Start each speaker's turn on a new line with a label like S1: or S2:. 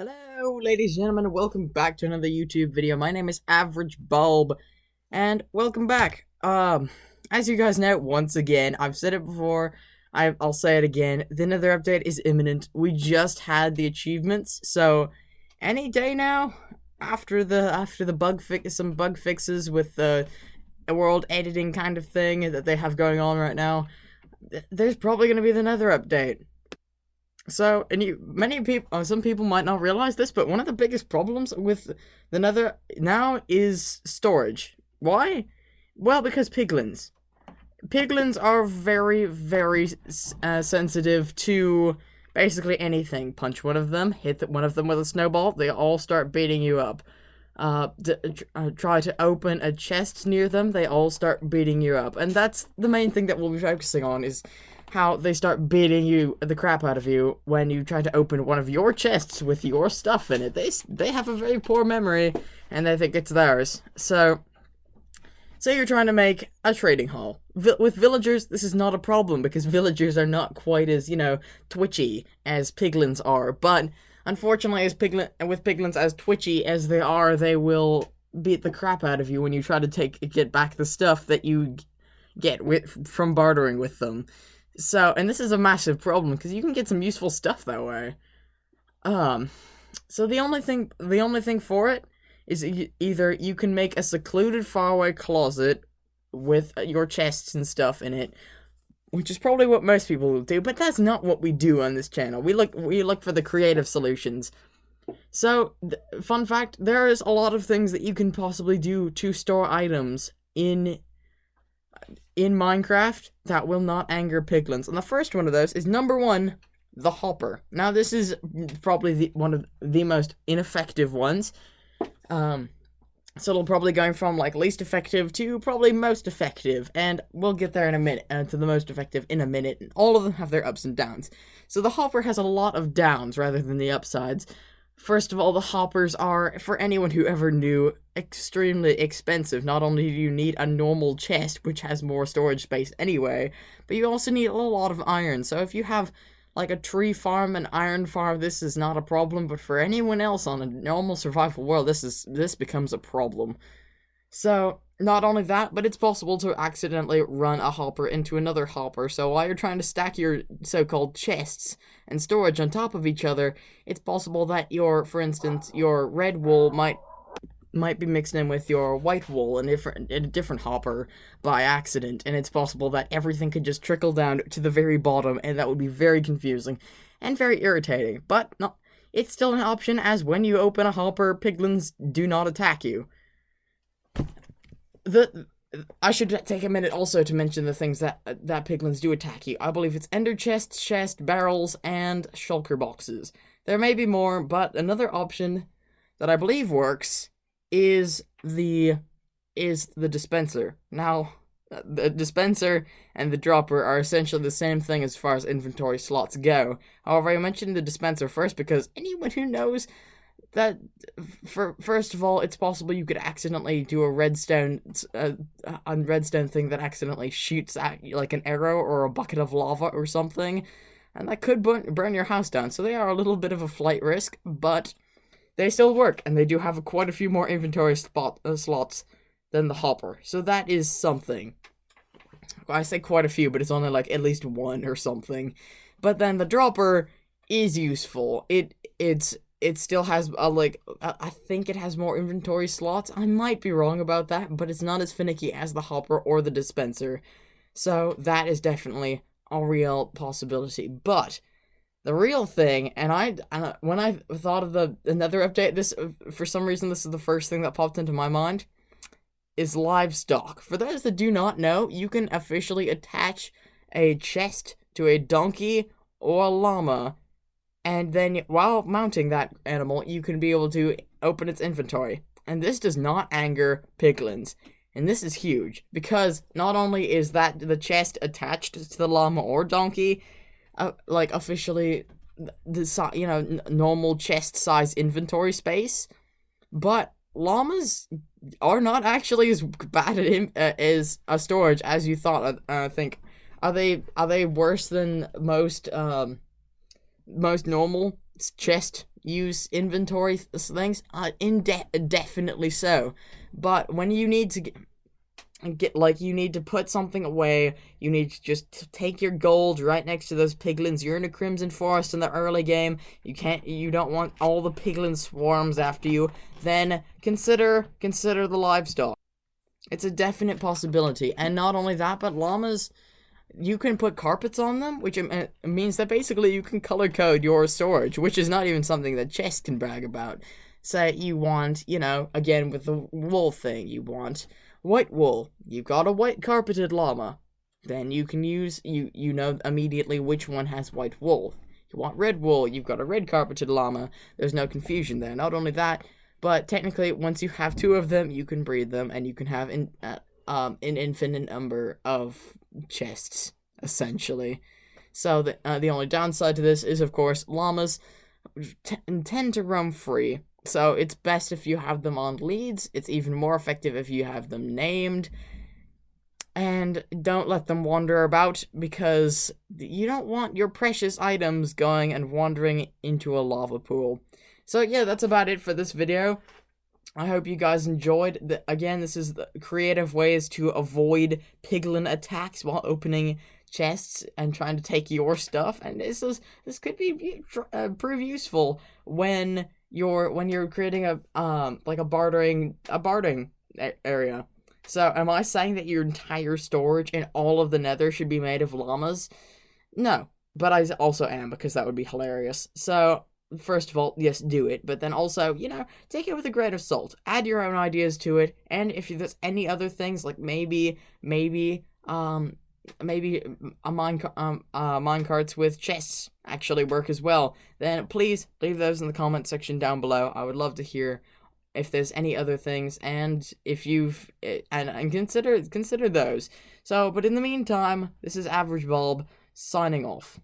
S1: Hello, ladies and gentlemen, and welcome back to another YouTube video. My name is AverageBulb, and welcome back. As you guys know, once again, I've said it before, I'll say it again, the Nether update is imminent. We just had the achievements, so any day now, after the some bug fixes with the world editing kind of thing that they have going on right now, there's probably going to be the Nether update. So, some people might not realize this, but one of the biggest problems with the Nether now is storage. Why? Well, because piglins. Piglins are very sensitive to basically anything. Punch one of them, hit one of them with a snowball, they all start beating you up. Try to open a chest near them, they all start beating you up. And that's the main thing that we'll be focusing on, is how they start beating the crap out of you when you try to open one of your chests with your stuff in it. They have a very poor memory, and they think it's theirs. So you're trying to make a trading hall. With villagers, this is not a problem, because villagers are not quite as, twitchy as piglins are. But, unfortunately, with piglins as twitchy as they are, they will beat the crap out of you when you try to get back the stuff that you get from bartering with them. So, and this is a massive problem, because you can get some useful stuff that way. So the only thing for it is either you can make a secluded faraway closet with your chests and stuff in it, which is probably what most people will do, but that's not what we do on this channel. We look for the creative solutions. So, fun fact, there is a lot of things that you can possibly do to store items in Minecraft that will not anger piglins. And the first one of those is number 1, the hopper. Now, this is probably one of the most ineffective ones. So it'll probably go from like least effective to probably most effective, and we'll get there in a minute, to the most effective in a minute. And all of them have their ups and downs. So the hopper has a lot of downs rather than the upsides. First of all, the hoppers are, for anyone who ever knew, extremely expensive. Not only do you need a normal chest, which has more storage space anyway, but you also need a lot of iron. So if you have like a tree farm, an iron farm, this is not a problem, but for anyone else on a normal survival world, this becomes a problem. So, not only that, but it's possible to accidentally run a hopper into another hopper. So while you're trying to stack your so-called chests and storage on top of each other, it's possible that for instance, your red wool might be mixed in with your white wool in a different hopper by accident, and it's possible that everything could just trickle down to the very bottom, and that would be very confusing and very irritating. But no, it's still an option, as when you open a hopper, piglins do not attack you. I should take a minute also to mention the things that piglins do attack you. I believe it's ender chests, chest barrels, and shulker boxes. There may be more, but another option that I believe works is the dispenser. Now, the dispenser and the dropper are essentially the same thing as far as inventory slots go. However, I mentioned the dispenser first because anyone who knows that, first of all, it's possible you could accidentally do a redstone thing that accidentally shoots at you like an arrow or a bucket of lava or something, and that could burn your house down. So they are a little bit of a flight risk, but they still work, and they do have quite a few more inventory slots than the hopper. So that is something. I say quite a few, but it's only like at least one or something. But then the dropper is useful. It still has I think it has more inventory slots. I might be wrong about that, but it's not as finicky as the hopper or the dispenser. So that is definitely a real possibility. But the real thing, and when I thought of another update, for some reason this is the first thing that popped into my mind, is livestock. For those that do not know, you can officially attach a chest to a donkey or a llama, and then while mounting that animal, you can be able to open its inventory. And this does not anger piglins. And this is huge, because not only is that the chest attached to the llama or donkey, officially normal chest size inventory space, but llamas are not actually as bad as a storage as you thought. I think are they worse than most normal chest use inventory things? Definitely so. But when you need to you need to put something away, you need to just take your gold right next to those piglins. You're in a crimson forest in the early game, you don't want all the piglin swarms after you, then consider the livestock. It's a definite possibility. And not only that, but llamas, you can put carpets on them, which means that basically you can color code your storage, which is not even something that chests can brag about. Say you want, again with the wool thing, you want white wool. You've got a white carpeted llama. Then you can use, you know immediately which one has white wool. You want red wool. You've got a red carpeted llama. There's no confusion there. Not only that, but technically once you have 2 of them, you can breed them, and you can have an infinite number of chests, essentially. So the only downside to this is, of course, llamas tend to roam free. So it's best if you have them on leads. It's even more effective if you have them named. And don't let them wander about, because you don't want your precious items going and wandering into a lava pool. So yeah, that's about it for this video. I hope you guys enjoyed. Again, this is the creative ways to avoid piglin attacks while opening chests and trying to take your stuff. And this could be prove useful when you're creating a bartering area. So am I saying that your entire storage in all of the Nether should be made of llamas? No, but I also am, because that would be hilarious. So first of all, yes, do it, but then also, take it with a grain of salt. Add your own ideas to it, and if there's any other things, like maybe a minecarts with chests actually work as well, then please leave those in the comment section down below. I would love to hear if there's any other things, and if you've and consider those. So, but in the meantime, this is AverageBulb signing off.